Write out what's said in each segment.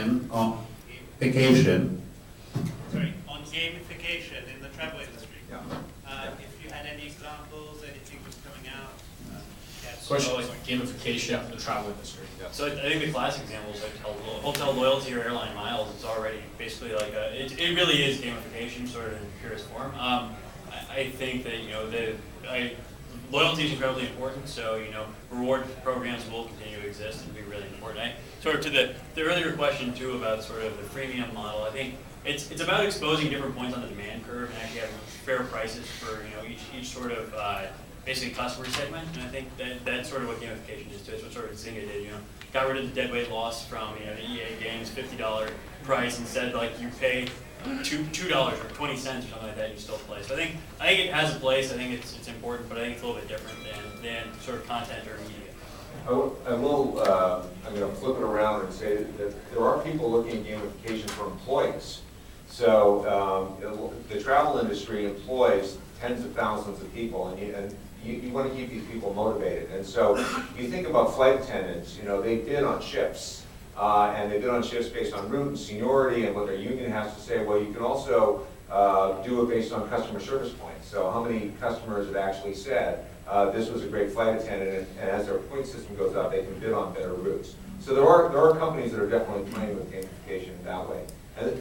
in on vacation. Sorry, on gamification in the travel industry. Yeah. If you had any examples, anything was coming out. Yes. Question is like gamification for the travel industry. Yeah. So I think the classic example is like hotel loyalty or airline miles. It's already basically like it really is gamification, sort of in purest form. I think that loyalty is incredibly important. So reward programs will continue to exist and be really important. Sort of to the earlier question too about sort of the freemium model. I think it's about exposing different points on the demand curve and actually having fair prices for each sort of basically customer segment, and I think that's sort of what gamification is too. It's what sort of Zynga did, got rid of the deadweight loss from the EA Games $50 price and said like you pay $2 or 20 cents or something like that, you still play. So I think it has a place. I think it's important, but I think it's a little bit different than sort of content or media. I'm going to flip it around and say that there are people looking at gamification for employees. So the travel industry employs tens of thousands of people, and you want to keep these people motivated. And so you think about flight attendants, they bid on ships, and they bid on ships based on route and seniority and what their union has to say. Well, you can also do it based on customer service points. So how many customers have actually said, this was a great flight attendant, and as their point system goes up, they can bid on better routes. So there are companies that are definitely playing with gamification that way.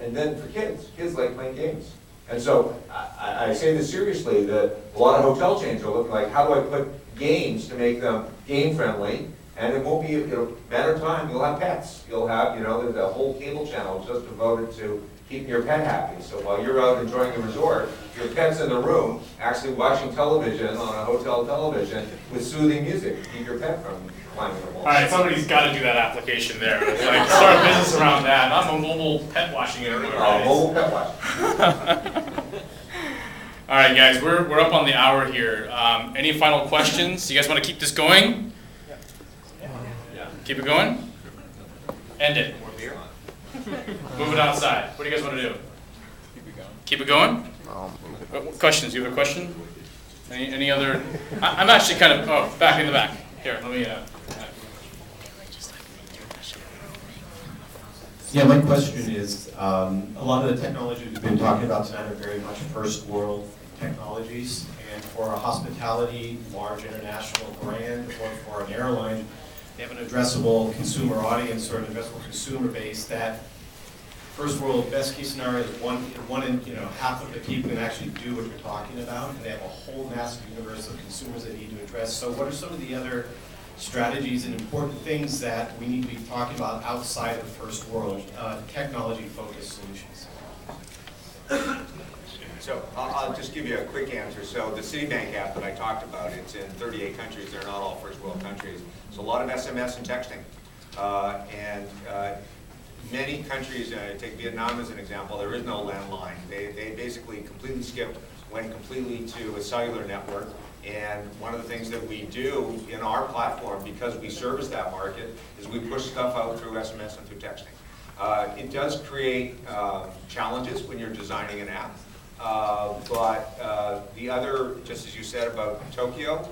And then for kids like playing games. And so I say this seriously, that a lot of hotel chains are looking like, how do I put games to make them game friendly? And it won't be, matter of time, you'll have pets. You'll have, there's a whole cable channel just devoted to keeping your pet happy. So while you're out enjoying the resort, your pet's in the room actually watching television on a hotel television with soothing music to keep your pet from climbing the wall. All right, somebody's got to do that application there. It's like start a business around that. I'm a mobile pet watching it. Mobile pet watching. All right, guys, we're up on the hour here. Any final questions? You guys want to keep this going? Yeah. Keep it going? End it. More beer? Move it outside. What do you guys want to do? Keep it going? Questions? You have a question? Any other? I'm actually kind of, back in the back. Here, let me, Yeah, my question is, a lot of the technologies we've been talking about tonight are very much first world technologies, and for a hospitality, large international brand, or for an airline, they have an addressable consumer audience or an addressable consumer base that first world, best case scenario is one in half of the people can actually do what you're talking about, and they have a whole massive universe of consumers they need to address. So what are some of the other strategies and important things that we need to be talking about outside of the first world, technology-focused solutions? So I'll just give you a quick answer. So the Citibank app that I talked about, it's in 38 countries. They're not all first world countries. So a lot of SMS and texting. Many countries, take Vietnam as an example, there is no landline. They basically completely skipped, went completely to a cellular network. And one of the things that we do in our platform, because we service that market, is we push stuff out through SMS and through texting. It does create challenges when you're designing an app. But the other, just as you said about Tokyo,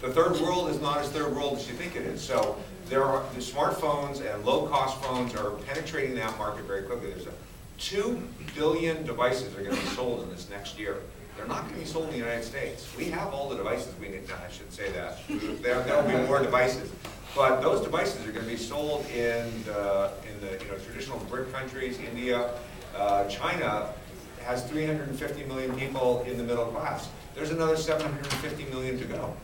the third world is not as third world as you think it is. So the smartphones and low-cost phones are penetrating that market very quickly. There's 2 billion devices are going to be sold in this next year. They're not going to be sold in the United States. We have all the devices we need. No, I should say that. There'll be more devices. But those devices are going to be sold in the traditional BRIC countries. India, China has 350 million people in the middle class. There's another 750 million to go.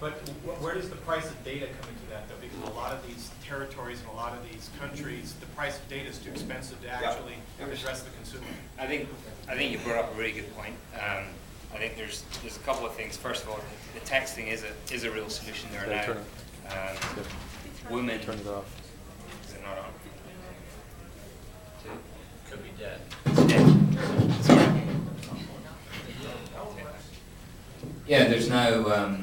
But where does the price of data come into that, though? Because a lot of these territories and a lot of these countries, the price of data is too expensive to actually address the consumer. I think you brought up a really good point. I think there's a couple of things. First of all, the texting is a real solution there now. Women. Turn it off. Is it not on? Could be dead. Dead. Sorry. Yeah, there's now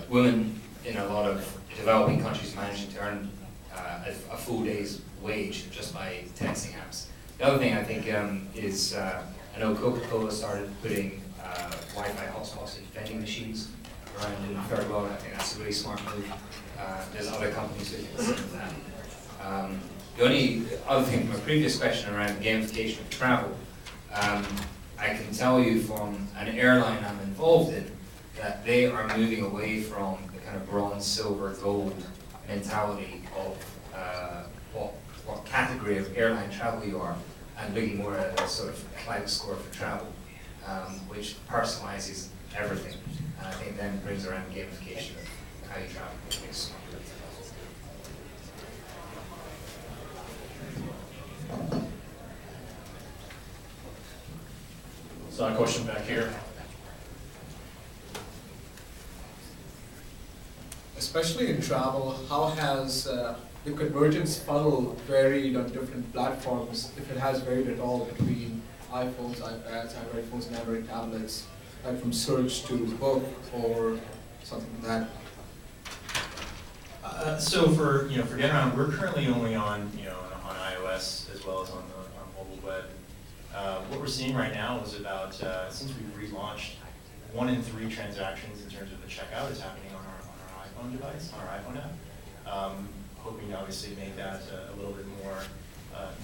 women in a lot of developing countries managing to earn a full day's wage just by texting apps. The other thing I think is, I know Coca-Cola started putting Wi-Fi hotspots in vending machines around in the third world. I think that's a really smart move. There's other companies who can do that. The only other thing from a previous question around gamification of travel, I can tell you from an airline I'm involved in that they are moving away from the kind of bronze, silver, gold mentality of what category of airline travel you are, and looking more at a sort of cloud score for travel, which personalizes everything. And I think then brings around gamification of how you travel. Yes. So a question back here. Especially in travel, how has the convergence funnel varied on different platforms, if it has varied at all between iPhones, iPads, Android phones, and Android tablets, like from search to book or something like that? So for Get Around, we're currently only on on iOS as well as on mobile web. What we're seeing right now is about since we relaunched, 1 in 3 transactions in terms of the checkout is happening on our iPhone device, on our iPhone app. Hoping to obviously make that a little bit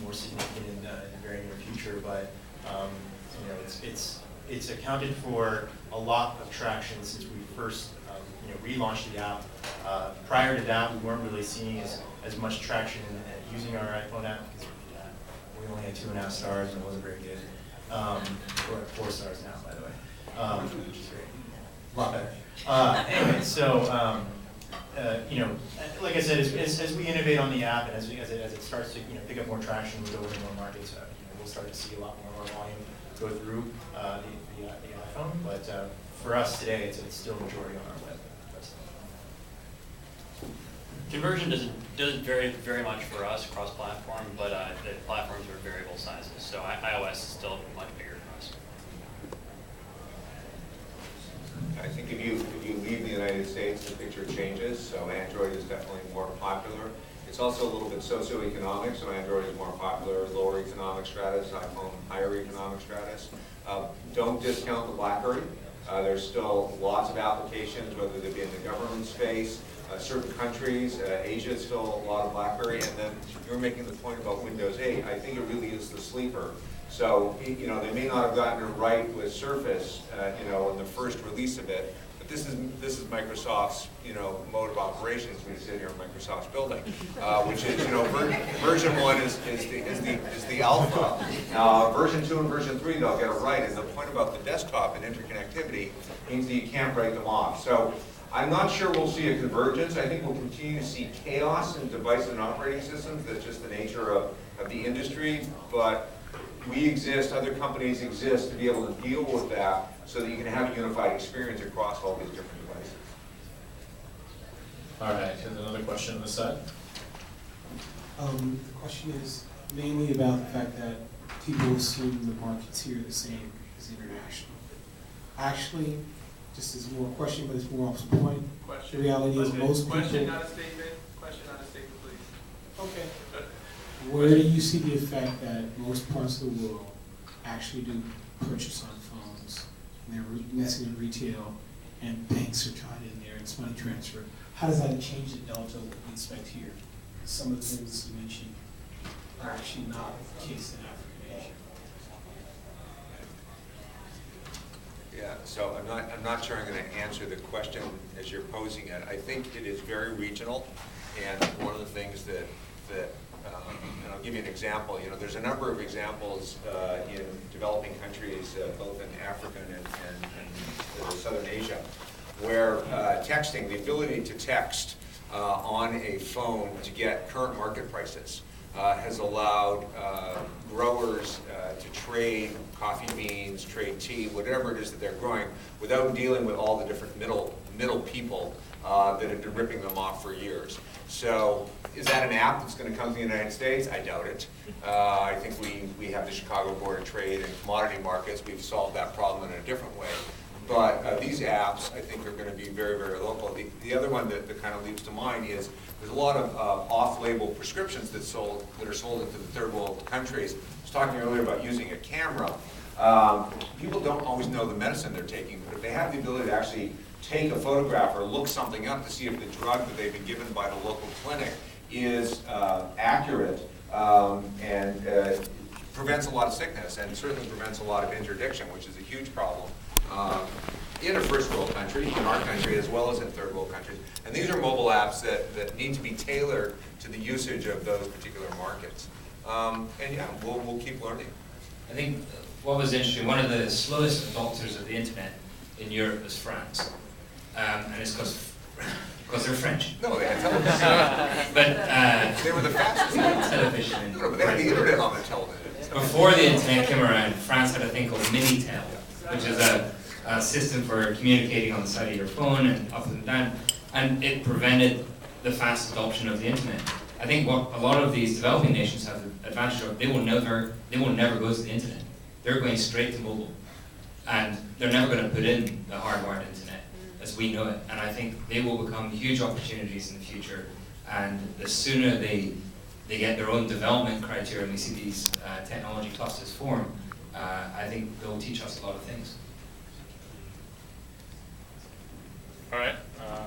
more significant in the very near future, but it's accounted for a lot of traction since we first relaunched the app. Prior to that, we weren't really seeing as much traction using our iPhone app because we only had 2.5 stars and it wasn't very good. We're at 4 stars now, by the way, which is great, a lot better. Anyway, so like I said, as we innovate on the app and as it starts to pick up more traction, we go into more markets. We'll start to see a lot more of our volume go through the iPhone. But for us today, it's still a majority on our web. Conversion doesn't vary very much for us across platform, but the platforms are variable sizes. So iOS is still much bigger for us. I think if you leave the United States, the picture changes. So Android is definitely more popular. It's also a little bit socioeconomic. So Android is more popular, lower economic stratus, iPhone higher economic stratus. Don't discount the BlackBerry. There's still lots of applications, whether they be in the government space, certain countries, Asia is still a lot of BlackBerry. And then you were making the point about Windows 8. I think it really is the sleeper. So, they may not have gotten it right with Surface, in the first release of it, but this is Microsoft's, mode of operations. We sit here in Microsoft's building, which is, version 1 is the alpha. Version 2 and version 3, they'll get it right. And the point about the desktop and interconnectivity means that you can't write them off. So, I'm not sure we'll see a convergence. I think we'll continue to see chaos in devices and operating systems. That's just the nature of the industry. But we exist, other companies exist to be able to deal with that so that you can have a unified experience across all these different devices. All right, here's another question on the side. The question is mainly about the fact that people assume the markets here are the same as international. Actually, just as more question, but it's more off the point. Question. The reality is most people. Question, not a statement. Question, not a statement, please. Okay. Where do you see the effect that most parts of the world actually do purchase on phones, and they're messing in retail, and banks are tied in there, and it's money transfer? How does that change the delta that we expect here? Some of the things you mentioned are actually not the case in Africa and Asia. Yeah, so I'm not sure I'm going to answer the question as you're posing it. I think it is very regional, and one of the things that and I'll give you an example. There's a number of examples in developing countries, both in Africa and Southern Asia, where texting, the ability to text on a phone to get current market prices has allowed growers to trade coffee beans, trade tea, whatever it is that they're growing, without dealing with all the different middle people that have been ripping them off for years. So is that an app that's going to come to the United States? I doubt it. I think we have the Chicago Board of Trade and commodity markets. We've solved that problem in a different way. But these apps, I think, are going to be very, very local. The other one that kind of leaps to mind is there's a lot of off-label prescriptions that are sold into the third world countries. I was talking earlier about using a camera. People don't always know the medicine they're taking, but if they have the ability to actually take a photograph or look something up to see if the drug that they've been given by the local clinic is accurate, and prevents a lot of sickness, and certainly prevents a lot of interdiction, which is a huge problem in a first world country, in our country, as well as in third world countries. And these are mobile apps that need to be tailored to the usage of those particular markets. And yeah, we'll keep learning. I think what was interesting, one of the slowest adopters of the internet in Europe was France. And it's because they're French. No, they had television. But They were the fastest. television. No, but they had the internet on the television. Before the internet came around, France had a thing called Minitel, which is a system for communicating on the side of your phone and up and down, and it prevented the fast adoption of the internet. I think what a lot of these developing nations have the advantage of, they will never go to the internet. They're going straight to mobile, and they're never going to put in the hardwired internet as we know it. And I think they will become huge opportunities in the future. And the sooner they get their own development criteria, and we see these technology clusters form, I think they'll teach us a lot of things. All right.